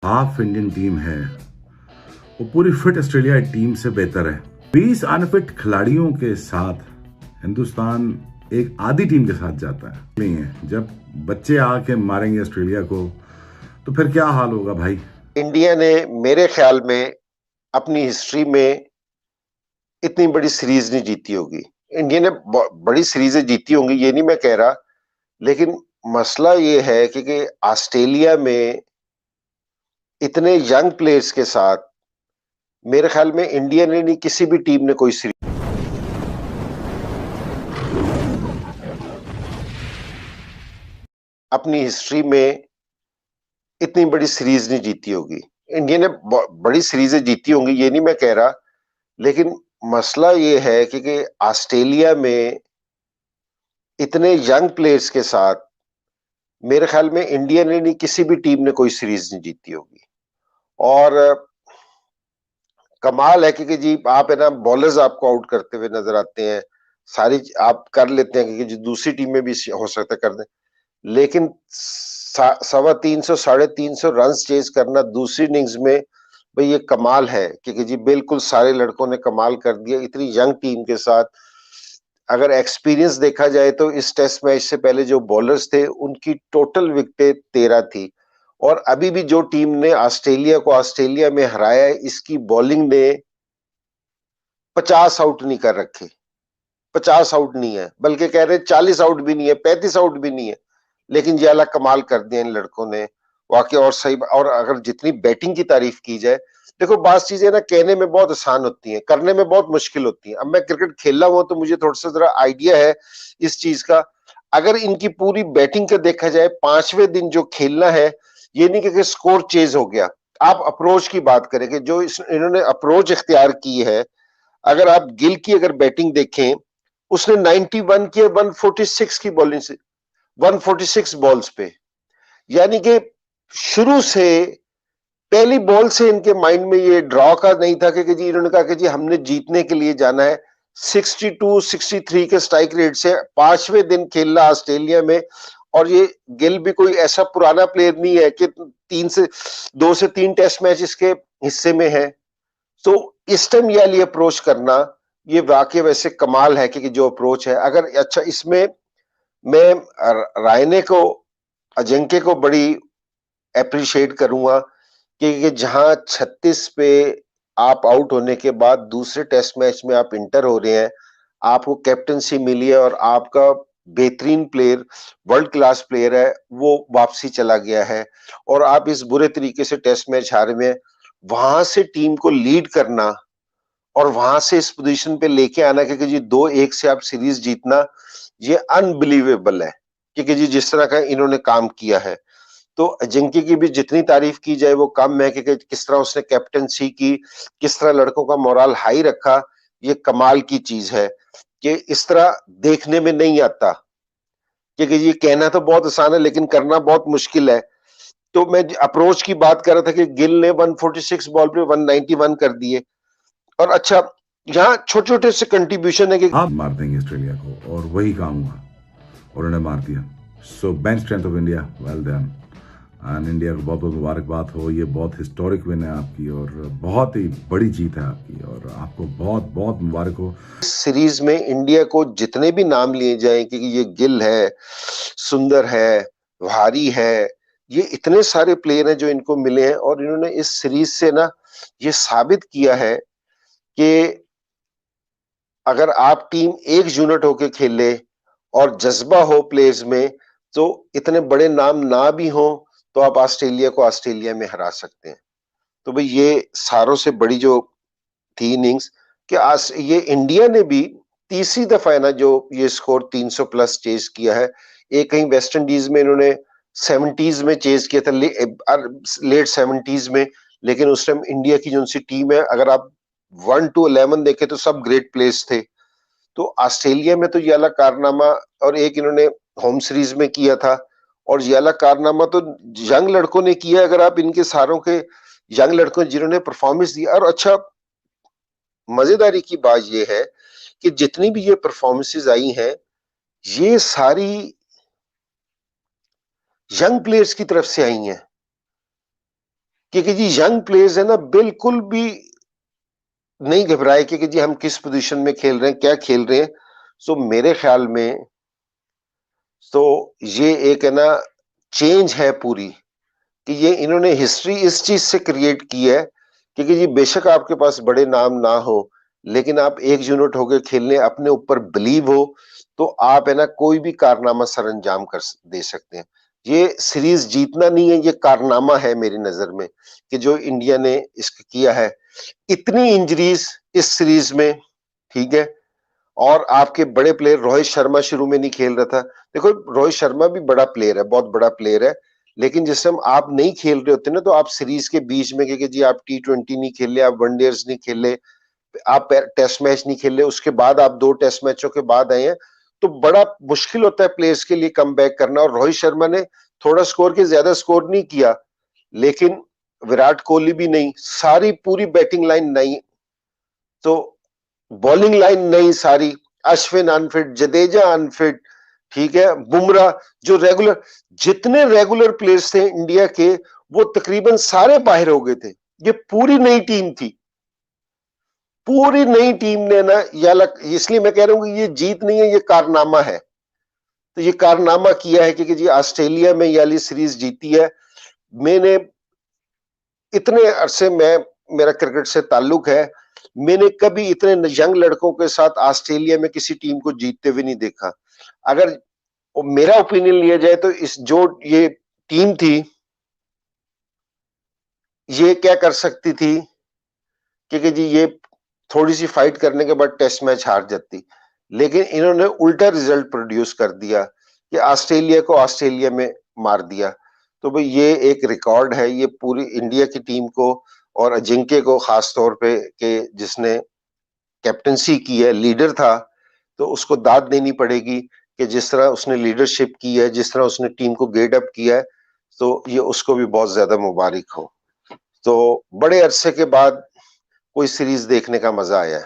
Half Indian team है वो पूरी फिट ऑस्ट्रेलिया टीम से बेहतर है। 20 अनफिट खिलाड़ियों के साथ हिंदुस्तान एक आधी टीम के साथ जाता है। नहीं है, जब बच्चे आके मारेंगे ऑस्ट्रेलिया को तो फिर क्या हाल होगा भाई। इंडिया ने मेरे ख्याल में अपनी हिस्ट्री में इतनी बड़ी सीरीज नहीं जीती होगी। इंडिया ने बड़ी सीरीजें जीती होंगी, ये नहीं मैं कह रहा, लेकिन मसला ये है कि ऑस्ट्रेलिया में इतने यंग प्लेयर्स के साथ मेरे ख्याल में इंडिया ने नहीं, किसी भी टीम ने कोई सीरीज अपनी हिस्ट्री में इतनी बड़ी सीरीज नहीं जीती होगी। इंडिया ने बड़ी सीरीजें जीती होंगी, ये नहीं मैं कह रहा, लेकिन मसला ये है कि ऑस्ट्रेलिया में इतने यंग प्लेयर्स के साथ मेरे ख्याल में इंडिया ने नहीं, किसी भी टीम ने कोई सीरीज नहीं जीती होगी। और कमाल है कि जी आप है ना, बॉलर्स आपको आउट करते हुए नजर आते हैं, सारी आप कर लेते हैं कि जो दूसरी टीम में भी हो सकता है कर दें, लेकिन 350 350 रन चेज करना दूसरी इनिंग्स में, भाई ये कमाल है कि जी बिल्कुल सारे लड़कों ने कमाल कर दिया इतनी यंग टीम के साथ। अगर एक्सपीरियंस देखा जाए तो इस टेस्ट मैच से पहले जो बॉलर्स थे उनकी टोटल विकेटें 13 थी, और अभी भी जो टीम ने ऑस्ट्रेलिया को ऑस्ट्रेलिया में हराया है, इसकी बॉलिंग ने 50 आउट नहीं कर रखे। 50 आउट नहीं है, बल्कि कह रहे 40 आउट भी नहीं है, 35 आउट भी नहीं है, लेकिन ये अल्लाह कमाल कर दिया इन लड़कों ने वाकई। और सही, और अगर जितनी बैटिंग की तारीफ की जाए, देखो बात चीजें ना कहने में बहुत आसान होती हैं, करने में बहुत मुश्किल होती हैं। अब मैं क्रिकेट खेल रहा हूं तो मुझे थोड़ा सा जरा आइडिया है इस चीज का। अगर इनकी पूरी बैटिंग का देखा जाए, पांचवें दिन जो खेलना है, ये नहीं कि स्कोर चेज हो गया। आप अप्रोच की बात करें कि जो इन्होंने अप्रोच इख्तियार की है, अगर आप गिल की अगर बैटिंग देखें, उसने 91 की 146 की बॉलिंग से 146 बॉल्स पे, यानी कि शुरू से पहली बॉल से इनके माइंड में ये ड्रॉ का नहीं था कि जी इन्होंने कहा कि जी हमने जीतने के लिए जाना है। 62 63 के स्ट्राइक रेट से पांचवें दिन खेलना ऑस्ट्रेलिया में, और ये गिल भी कोई ऐसा पुराना प्लेयर नहीं है कि 2 से 3 टेस्ट मैच इसके हिस्से में है। तो इस टाइम ये वाली अप्रोच करना, ये वाकई वैसे कमाल है कि जो अप्रोच है। अगर अच्छा, इसमें मैं रायने को, अजिंक्य को बड़ी अप्रिशिएट करूंगा कि जहां 36 पे आप आउट होने के बाद दूसरे टेस्ट मैच में आप इंटर हो रहे हैं, आपको कैप्टनसी मिली है और आपका बेहतरीन प्लेयर, वर्ल्ड क्लास प्लेयर है, वो वापसी चला गया है, और आप इस बुरे तरीके से टेस्ट मैच हारे में, वहां से टीम को लीड करना और वहां से इस पोजीशन पे लेके आना, क्योंकि जी 2-1 से आप सीरीज जीतना, ये अनबिलीवेबल है क्योंकि जी जिस तरह का इन्होंने काम किया है। तो अजिंक्य की भी जितनी तारीफ की जाए वो कम है कि किस तरह उसने कैप्टनसी की, किस तरह लड़कों का मोरल हाई रखा, ये कमाल की चीज है कि इस तरह देखने में नहीं आता। क्योंकि ये कहना तो बहुत आसान है लेकिन करना बहुत मुश्किल है। तो मैं अप्रोच की बात कर रहा था कि गिल ने 146 बॉल पे 191 कर दिए। और अच्छा, यहाँ छोटे छोटे से कंट्रीब्यूशन है कि आप मार देंगे ऑस्ट्रेलिया को, और वही काम हुआ और उन्होंने मार दिया। So bench strength of India, well done. And India को बहुत बहुत मुबारकबाद हो। ये बहुत हिस्टोरिक विन है आपकी और बहुत ही बड़ी जीत है आपकी, और आपको बहुत बहुत मुबारक हो। इस सीरीज में इंडिया को जितने भी नाम लिए जाएं कि ये गिल है, सुंदर है, भारी है, ये इतने सारे प्लेयर हैं जो इनको मिले हैं, और इन्होंने इस सीरीज से ना ये साबित किया है कि अगर आप टीम एक यूनिट होके खेले और जज्बा हो प्लेयर्स में, तो इतने बड़े नाम ना भी हो तो आप ऑस्ट्रेलिया को ऑस्ट्रेलिया में हरा सकते हैं। तो भाई ये सारों से बड़ी जो थी इनिंग्स, कि आज ये इंडिया ने भी तीसरी दफा है ना जो ये स्कोर 300 प्लस चेज किया है। एक कहीं वेस्ट इंडीज में इन्होंने 70s में चेज किया था, लेट 70s में, लेकिन उस टाइम इंडिया की जो सी टीम है, अगर आप 1 to 11 देखे तो सब ग्रेट प्लेयर्स थे। तो ऑस्ट्रेलिया में तो ये वाला कारनामा, और एक इन्होंने होम सीरीज में किया था, और ये वाला कारनामा तो यंग लड़कों ने किया। अगर आप इनके सारों के यंग लड़कों जिन्होंने परफॉर्मेंस दिया, और अच्छा मजेदारी की बात यह है कि जितनी भी ये परफॉर्मेंसेस आई हैं, ये सारी यंग प्लेयर्स की तरफ से आई हैं। क्योंकि जी यंग प्लेयर्स है ना, बिल्कुल भी नहीं घबराए कि जी हम किस पोजीशन में खेल रहे हैं, क्या खेल रहे हैं। सो मेरे ख्याल में तो ये एक है ना चेंज है पूरी, कि ये इन्होंने हिस्ट्री इस चीज से क्रिएट की है, क्योंकि जी बेशक आपके पास बड़े नाम ना हो, लेकिन आप एक यूनिट होकर खेलने, अपने ऊपर बिलीव हो, तो आप है ना कोई भी कारनामा सर अंजाम दे सकते हैं। ये सीरीज जीतना नहीं है, ये कारनामा है मेरी नजर में, कि जो इंडिया ने इसका किया है। इतनी इंजरीज इस सीरीज में, ठीक है, और आपके बड़े प्लेयर रोहित शर्मा शुरू में नहीं खेल रहा था। देखो रोहित शर्मा भी बड़ा प्लेयर है, बहुत बड़ा प्लेयर है, लेकिन जिस टाइम आप नहीं खेल रहे होते ना, तो आप सीरीज के बीच में कि जी आप T20 नहीं खेले, आप वनडेज नहीं खेले, आप टेस्ट मैच नहीं खेले, उसके बाद आप 2 टेस्ट मैचों के बाद आए हैं, तो बड़ा मुश्किल होता है प्लेयर्स के लिए कम बैक करना। और रोहित शर्मा ने थोड़ा स्कोर के ज्यादा स्कोर नहीं किया, लेकिन विराट कोहली भी नहीं, सारी पूरी बैटिंग लाइन नहीं, तो बॉलिंग लाइन नहीं सारी, अश्विन अनफिट, जडेजा अनफिट, ठीक है, बुमराह जो रेगुलर, जितने रेगुलर प्लेयर्स थे इंडिया के, वो तकरीबन सारे बाहर हो गए थे। ये पूरी नई टीम थी, पूरी नई टीम ने ना, इसलिए मैं कह रहा हूं कि ये जीत नहीं है, ये कारनामा है। तो ये कारनामा किया है कि जी ऑस्ट्रेलिया में ये वाली सीरीज जीती है। मैंने इतने अरसे में मेरा क्रिकेट से ताल्लुक है, मैंने कभी इतने यंग लड़कों के साथ ऑस्ट्रेलिया में किसी टीम को जीतते हुए नहीं देखा। अगर मेरा ओपिनियन लिया जाए तो इस जो ये टीम थी, ये क्या कर सकती थी, क्योंकि जी ये थोड़ी सी फाइट करने के बाद टेस्ट मैच हार जाती, लेकिन इन्होंने उल्टा रिजल्ट प्रोड्यूस कर दिया कि ऑस्ट्रेलिया को ऑस्ट्रेलिया में मार दिया। तो भाई ये एक रिकॉर्ड है, ये पूरी इंडिया की टीम को और अजिंक्य को खास तौर पे, कि जिसने कैप्टनसी की है, लीडर था, तो उसको दाद देनी पड़ेगी कि जिस तरह उसने लीडरशिप की है, जिस तरह उसने टीम को गेट अप किया है, तो ये उसको भी बहुत ज्यादा मुबारक हो। तो बड़े अरसे के बाद कोई सीरीज देखने का मजा आया है।